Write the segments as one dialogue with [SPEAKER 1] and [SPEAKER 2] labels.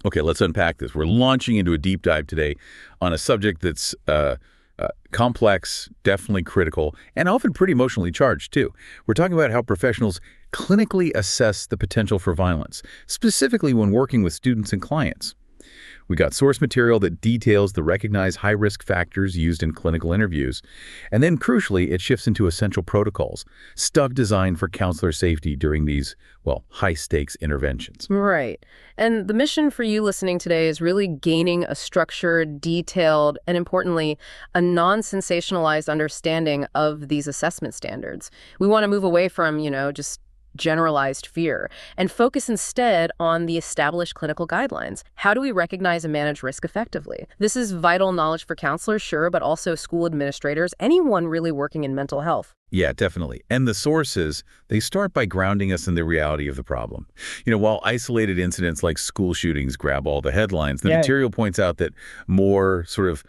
[SPEAKER 1] Okay, let's unpack this. We're launching into a deep dive today on a subject that's complex, definitely critical, and often pretty emotionally charged, too. We're talking about how professionals clinically assess the potential for violence, specifically when working with students and clients. We got source material that details the recognized high-risk factors used in clinical interviews. And then, crucially, it shifts into essential protocols, stuff designed for counselor safety during these, well, high-stakes interventions.
[SPEAKER 2] Right. And the mission for you listening today is really gaining a structured, detailed, and importantly, a non-sensationalized understanding of these assessment standards. We want to move away from, just generalized fear and focus instead on the established clinical guidelines. How do we recognize and manage risk effectively? This is vital knowledge for counselors, sure, but also school administrators, anyone really working in mental health.
[SPEAKER 1] Yeah, definitely. And the sources, they start by grounding us in the reality of the problem. While isolated incidents like school shootings grab all the headlines, the material points out that more sort of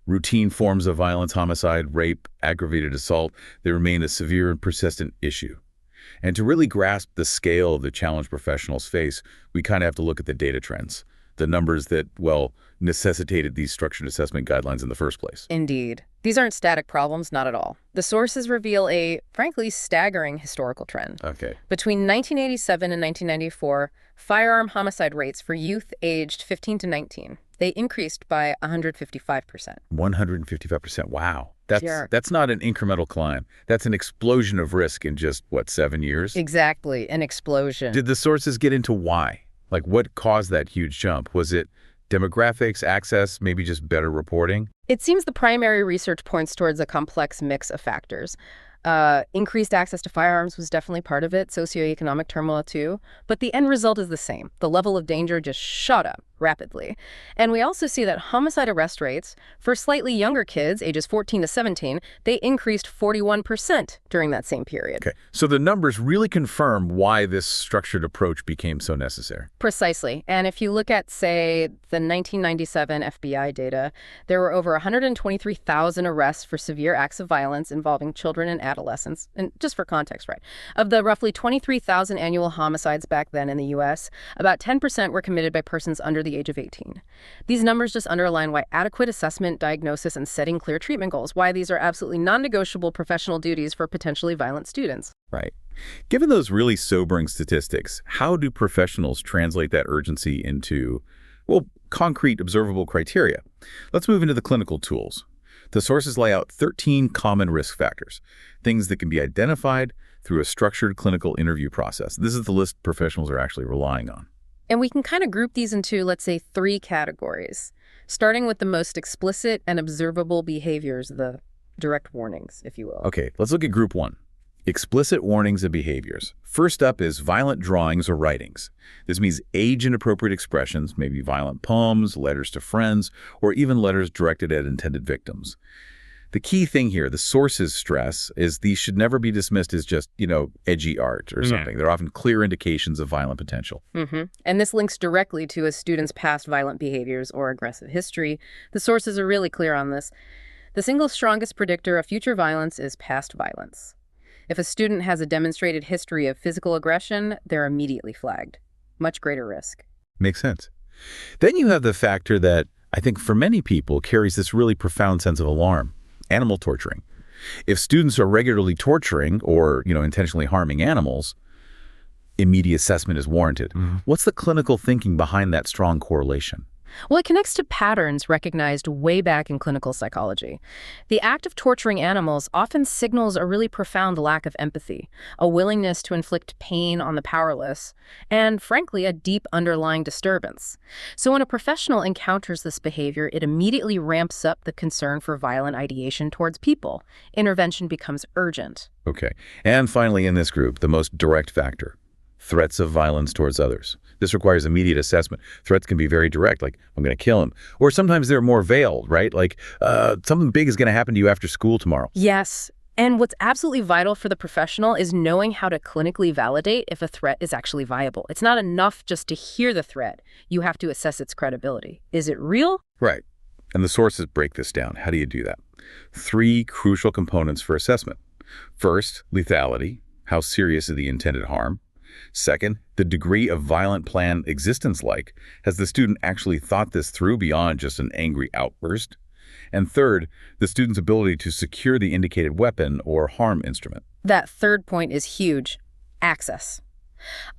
[SPEAKER 1] routine forms of violence, homicide, rape, aggravated assault, they remain a severe and persistent issue. And to really grasp the scale of the challenge professionals face, we kind of have to look at the data trends, the numbers that, necessitated these structured assessment guidelines in the first place.
[SPEAKER 2] Indeed. These aren't static problems, not at all. The sources reveal a, frankly, staggering historical trend.
[SPEAKER 1] Okay.
[SPEAKER 2] Between 1987 and 1994, firearm homicide rates for youth aged 15 to 19, they increased by 155%.
[SPEAKER 1] 155%. Wow. That's not an incremental climb. That's an explosion of risk in just, 7 years?
[SPEAKER 2] Exactly, an explosion.
[SPEAKER 1] Did the sources get into why? Like, what caused that huge jump? Was it demographics, access, maybe just better reporting?
[SPEAKER 2] It seems the primary research points towards a complex mix of factors. Increased access to firearms was definitely part of it, socioeconomic turmoil too, but the end result is the same. The level of danger just shot up rapidly. And we also see that homicide arrest rates for slightly younger kids, ages 14 to 17, they increased 41% during that same period.
[SPEAKER 1] Okay, so the numbers really confirm why this structured approach became so necessary.
[SPEAKER 2] Precisely. And if you look at, say, the 1997 FBI data, there were over 123,000 arrests for severe acts of violence involving children and adolescents. And just for context, right, of the roughly 23,000 annual homicides back then in the U.S., about 10% were committed by persons under the age of 18. These numbers just underline why adequate assessment, diagnosis, and setting clear treatment goals, why these are absolutely non-negotiable professional duties for potentially violent students.
[SPEAKER 1] Right. Given those really sobering statistics, how do professionals translate that urgency into, concrete observable criteria? Let's move into the clinical tools. The sources lay out 13 common risk factors, things that can be identified through a structured clinical interview process. This is the list professionals are actually relying on.
[SPEAKER 2] And we can kind of group these into, let's say, 3 categories, starting with the most explicit and observable behaviors, the direct warnings, if you will.
[SPEAKER 1] Okay, let's look at group 1. Explicit warnings and behaviors. First up is violent drawings or writings. This means age-inappropriate expressions, maybe violent poems, letters to friends, or even letters directed at intended victims. The key thing here, the sources stress, is these should never be dismissed as just, edgy art or something. They're often clear indications of violent potential.
[SPEAKER 2] And this links directly to a student's past violent behaviors or aggressive history. The sources are really clear on this. The single strongest predictor of future violence is past violence. If a student has a demonstrated history of physical aggression, they're immediately flagged. Much greater risk.
[SPEAKER 1] Makes sense. Then you have the factor that I think for many people carries this really profound sense of alarm. Animal torturing. If students are regularly torturing or, intentionally harming animals, immediate assessment is warranted. What's the clinical thinking behind that strong correlation?
[SPEAKER 2] Well, it connects to patterns recognized way back in clinical psychology. The act of torturing animals often signals a really profound lack of empathy, a willingness to inflict pain on the powerless, and frankly, a deep underlying disturbance. So when a professional encounters this behavior, it immediately ramps up the concern for violent ideation towards people. Intervention becomes urgent.
[SPEAKER 1] Okay. And finally, in this group, the most direct factor, threats of violence towards others. This requires immediate assessment. Threats can be very direct, like, I'm going to kill him. Or sometimes they're more veiled, right? Like, something big is going to happen to you after school tomorrow.
[SPEAKER 2] Yes. And what's absolutely vital for the professional is knowing how to clinically validate if a threat is actually viable. It's not enough just to hear the threat. You have to assess its credibility. Is it real?
[SPEAKER 1] Right. And the sources break this down. How do you do that? 3 crucial components for assessment. First, lethality. How serious is the intended harm? Second, the degree of violent plan existence like. Has the student actually thought this through beyond just an angry outburst? And third, the student's ability to secure the indicated weapon or harm instrument.
[SPEAKER 2] That third point is huge. Access.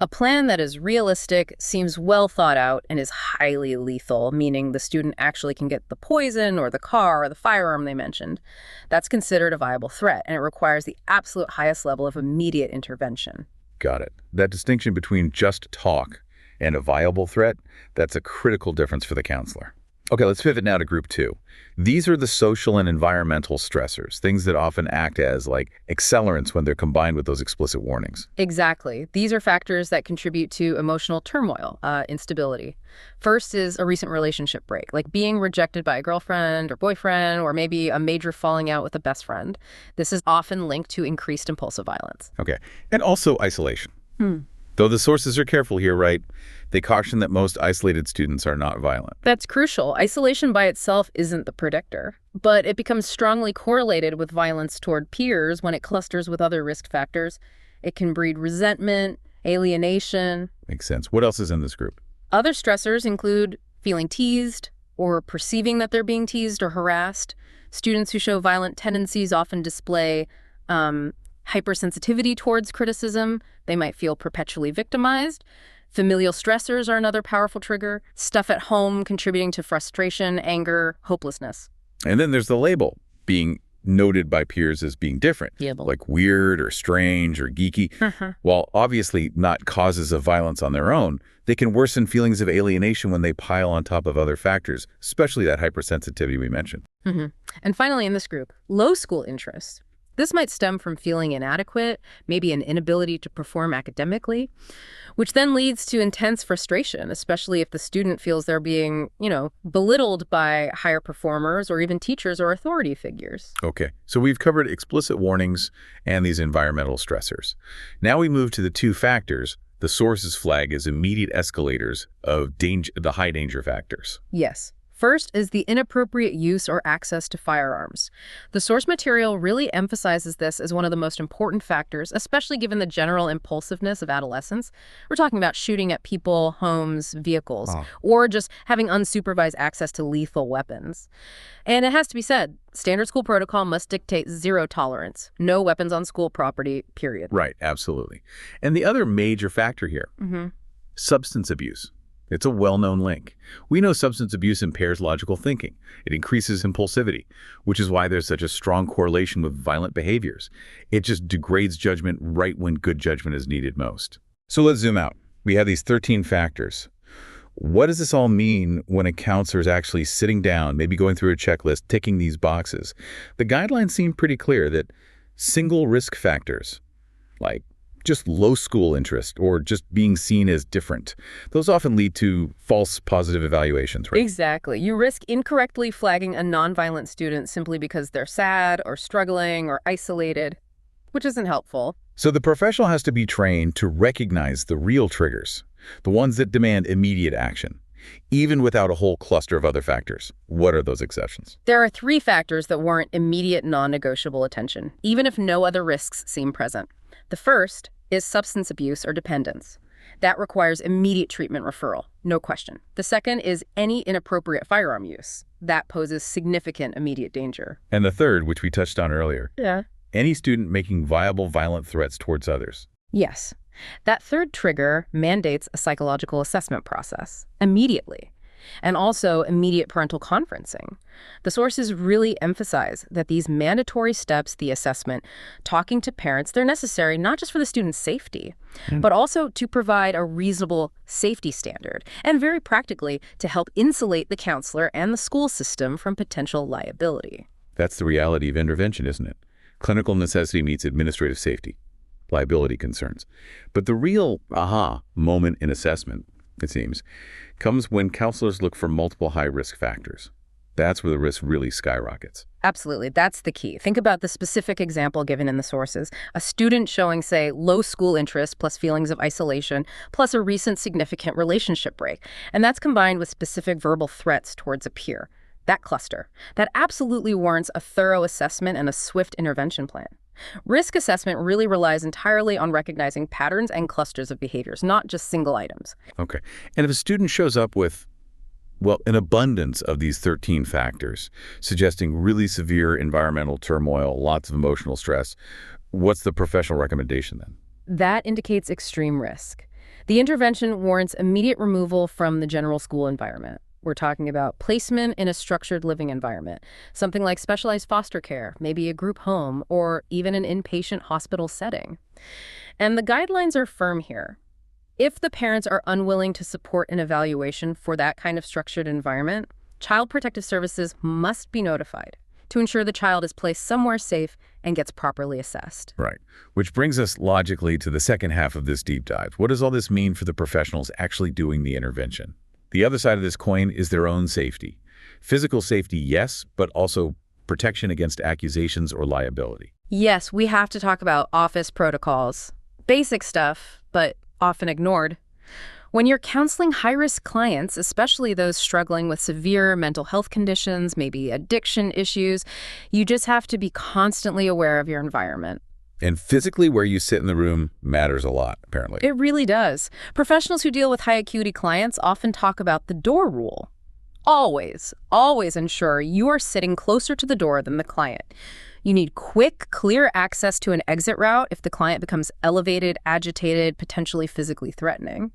[SPEAKER 2] A plan that is realistic, seems well thought out, and is highly lethal, meaning the student actually can get the poison or the car or the firearm they mentioned. That's considered a viable threat, and it requires the absolute highest level of immediate intervention.
[SPEAKER 1] Got it. That distinction between just talk and a viable threat, that's a critical difference for the counselor. Okay, let's pivot now to group 2. These are the social and environmental stressors, things that often act as like accelerants when they're combined with those explicit warnings.
[SPEAKER 2] Exactly. These are factors that contribute to emotional turmoil, instability. First is a recent relationship break, like being rejected by a girlfriend or boyfriend, or maybe a major falling out with a best friend. This is often linked to increased impulsive violence.
[SPEAKER 1] Okay, and also isolation. Though the sources are careful here, right? They caution that most isolated students are not violent.
[SPEAKER 2] That's crucial. Isolation by itself isn't the predictor, but it becomes strongly correlated with violence toward peers when it clusters with other risk factors. It can breed resentment, alienation.
[SPEAKER 1] Makes sense. What else is in this group?
[SPEAKER 2] Other stressors include feeling teased or perceiving that they're being teased or harassed. Students who show violent tendencies often display hypersensitivity towards criticism. They might feel perpetually victimized. Familial stressors are another powerful trigger. Stuff at home contributing to frustration, anger, hopelessness.
[SPEAKER 1] And then there's the label, being noted by peers as being different, like weird or strange or geeky. While obviously not causes of violence on their own, they can worsen feelings of alienation when they pile on top of other factors, especially that hypersensitivity we mentioned.
[SPEAKER 2] And finally in this group, low school interest. This might stem from feeling inadequate, maybe an inability to perform academically, which then leads to intense frustration, especially if the student feels they're being, belittled by higher performers or even teachers or authority figures.
[SPEAKER 1] Okay, so we've covered explicit warnings and these environmental stressors. Now we move to the 2 factors the sources flag as immediate escalators of the high danger factors.
[SPEAKER 2] Yes. First is the inappropriate use or access to firearms. The source material really emphasizes this as one of the most important factors, especially given the general impulsiveness of adolescence. We're talking about shooting at people, homes, vehicles, or just having unsupervised access to lethal weapons. And it has to be said, standard school protocol must dictate zero tolerance, no weapons on school property, period.
[SPEAKER 1] Right, absolutely. And the other major factor here, substance abuse. It's a well-known link. We know substance abuse impairs logical thinking. It increases impulsivity, which is why there's such a strong correlation with violent behaviors. It just degrades judgment right when good judgment is needed most. So let's zoom out. We have these 13 factors. What does this all mean when a counselor is actually sitting down, maybe going through a checklist, ticking these boxes? The guidelines seem pretty clear that single risk factors, like just low school interest or just being seen as different, those often lead to false positive evaluations, right?
[SPEAKER 2] Exactly. You risk incorrectly flagging a nonviolent student simply because they're sad or struggling or isolated, which isn't helpful.
[SPEAKER 1] So the professional has to be trained to recognize the real triggers, the ones that demand immediate action, even without a whole cluster of other factors. What are those exceptions?
[SPEAKER 2] There are 3 factors that warrant immediate non-negotiable attention, even if no other risks seem present. The first is substance abuse or dependence. That requires immediate treatment referral, no question. The second is any inappropriate firearm use. That poses significant immediate danger.
[SPEAKER 1] And the third, which we touched on earlier,
[SPEAKER 2] Yeah.
[SPEAKER 1] any student making viable violent threats towards others.
[SPEAKER 2] Yes. That third trigger mandates a psychological assessment process immediately, and also immediate parental conferencing. The sources really emphasize that these mandatory steps, the assessment, talking to parents, they're necessary not just for the student's safety, but also to provide a reasonable safety standard, and very practically to help insulate the counselor and the school system from potential liability.
[SPEAKER 1] That's the reality of intervention, isn't it? Clinical necessity meets administrative safety, liability concerns. But the real aha moment in assessment, it seems, comes when counselors look for multiple high-risk factors. That's where the risk really skyrockets.
[SPEAKER 2] Absolutely. That's the key. Think about the specific example given in the sources. A student showing, say, low school interest plus feelings of isolation, plus a recent significant relationship break. And that's combined with specific verbal threats towards a peer. That cluster. That absolutely warrants a thorough assessment and a swift intervention plan. Risk assessment really relies entirely on recognizing patterns and clusters of behaviors, not just single items.
[SPEAKER 1] Okay. And if a student shows up with, well, an abundance of these 13 factors, suggesting really severe environmental turmoil, lots of emotional stress, what's the professional recommendation then?
[SPEAKER 2] That indicates extreme risk. The intervention warrants immediate removal from the general school environment. We're talking about placement in a structured living environment, something like specialized foster care, maybe a group home, or even an inpatient hospital setting. And the guidelines are firm here. If the parents are unwilling to support an evaluation for that kind of structured environment, Child Protective Services must be notified to ensure the child is placed somewhere safe and gets properly assessed.
[SPEAKER 1] Right. Which brings us logically to the second half of this deep dive. What does all this mean for the professionals actually doing the intervention? The other side of this coin is their own safety. Physical safety, yes, but also protection against accusations or liability.
[SPEAKER 2] Yes, we have to talk about office protocols. Basic stuff, but often ignored. When you're counseling high-risk clients, especially those struggling with severe mental health conditions, maybe addiction issues, you just have to be constantly aware of your environment.
[SPEAKER 1] And physically where you sit in the room matters a lot, apparently.
[SPEAKER 2] It really does. Professionals who deal with high acuity clients often talk about the door rule. Always, always ensure you are sitting closer to the door than the client. You need quick, clear access to an exit route if the client becomes elevated, agitated, potentially physically threatening.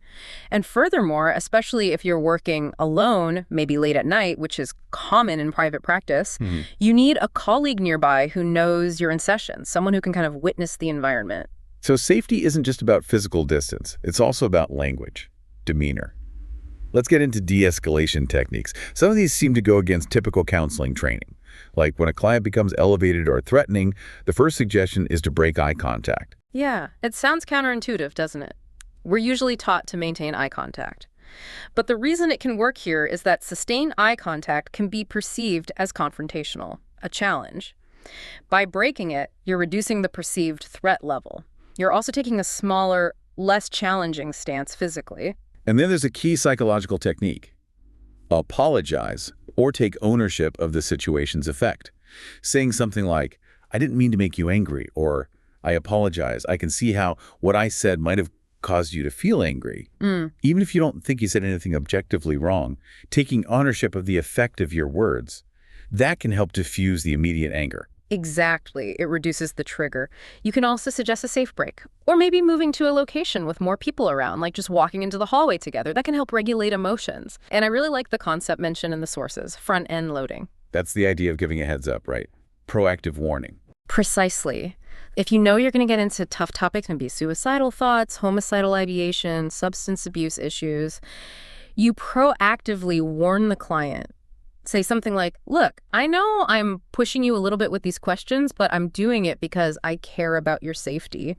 [SPEAKER 2] And furthermore, especially if you're working alone, maybe late at night, which is common in private practice, you need a colleague nearby who knows you're in session, someone who can kind of witness the environment.
[SPEAKER 1] So safety isn't just about physical distance. It's also about language, demeanor. Let's get into de-escalation techniques. Some of these seem to go against typical counseling training. Like when a client becomes elevated or threatening, the first suggestion is to break eye contact.
[SPEAKER 2] Yeah, it sounds counterintuitive, doesn't it? We're usually taught to maintain eye contact. But the reason it can work here is that sustained eye contact can be perceived as confrontational, a challenge. By breaking it, you're reducing the perceived threat level. You're also taking a smaller, less challenging stance physically.
[SPEAKER 1] And then there's a key psychological technique. Apologize or take ownership of the situation's effect. Saying something like, I didn't mean to make you angry, or I apologize. I can see how what I said might have caused you to feel angry. Even if you don't think you said anything objectively wrong, taking ownership of the effect of your words, that can help diffuse the immediate anger.
[SPEAKER 2] Exactly. It reduces the trigger. You can also suggest a safe break, or maybe moving to a location with more people around, like just walking into the hallway together. That can help regulate emotions. And I really like the concept mentioned in the sources, front-end loading.
[SPEAKER 1] That's the idea of giving a heads up, right? Proactive warning.
[SPEAKER 2] Precisely. If you know you're going to get into tough topics, maybe suicidal thoughts, homicidal ideation, substance abuse issues, you proactively warn the client. Say something like, look, I know I'm pushing you a little bit with these questions, but I'm doing it because I care about your safety.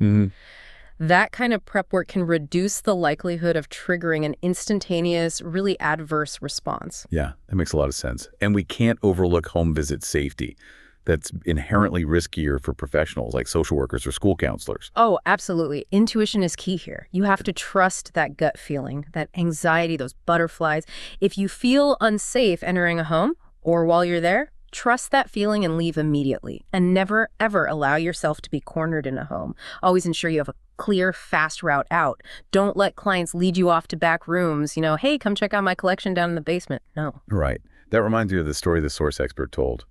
[SPEAKER 2] That kind of prep work can reduce the likelihood of triggering an instantaneous, really adverse response.
[SPEAKER 1] Yeah, that makes a lot of sense. And we can't overlook home visit safety. That's inherently riskier for professionals like social workers or school counselors.
[SPEAKER 2] Oh, absolutely. Intuition is key here. You have to trust that gut feeling, that anxiety, those butterflies. If you feel unsafe entering a home or while you're there, trust that feeling and leave immediately. And never, ever allow yourself to be cornered in a home. Always ensure you have a clear, fast route out. Don't let clients lead you off to back rooms. You know, hey, come check out my collection down in the basement. No.
[SPEAKER 1] Right. That reminds me of the story the source expert told.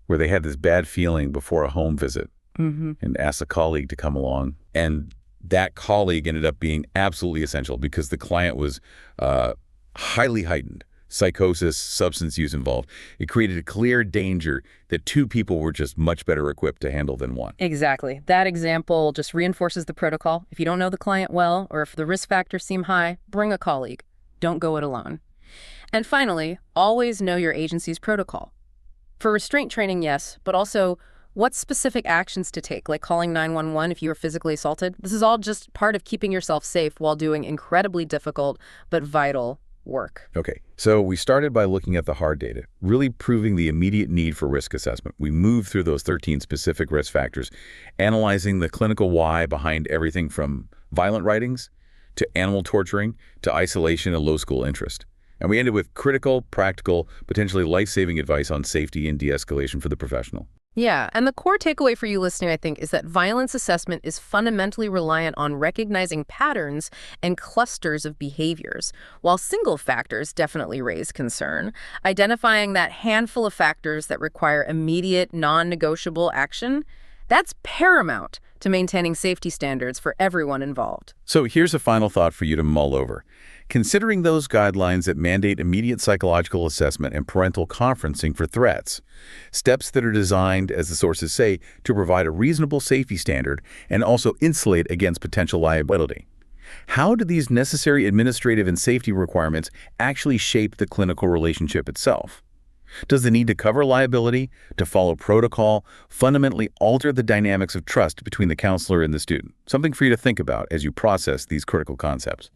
[SPEAKER 1] Where they had this bad feeling before a home visit and asked a colleague to come along. And that colleague ended up being absolutely essential because the client was highly heightened, psychosis, substance use involved. It created a clear danger that two people were just much better equipped to handle than one.
[SPEAKER 2] Exactly. That example just reinforces the protocol. If you don't know the client well, or if the risk factors seem high, bring a colleague. Don't go it alone. And finally, always know your agency's protocol. For restraint training, yes, but also what specific actions to take, like calling 911 if you were physically assaulted. This is all just part of keeping yourself safe while doing incredibly difficult but vital work.
[SPEAKER 1] Okay, so we started by looking at the hard data, really proving the immediate need for risk assessment. We moved through those 13 specific risk factors, analyzing the clinical why behind everything from violent writings to animal torturing to isolation and low school interest. And we ended with critical, practical, potentially life-saving advice on safety and de-escalation for the professional.
[SPEAKER 2] Yeah, and the core takeaway for you listening, I think, is that violence assessment is fundamentally reliant on recognizing patterns and clusters of behaviors. While single factors definitely raise concern, identifying that handful of factors that require immediate, non-negotiable action, that's paramount to maintaining safety standards for everyone involved.
[SPEAKER 1] So here's a final thought for you to mull over. Considering those guidelines that mandate immediate psychological assessment and parental conferencing for threats, steps that are designed, as the sources say, to provide a reasonable safety standard and also insulate against potential liability. How do these necessary administrative and safety requirements actually shape the clinical relationship itself? Does the need to cover liability, to follow protocol, fundamentally alter the dynamics of trust between the counselor and the student? Something for you to think about as you process these critical concepts.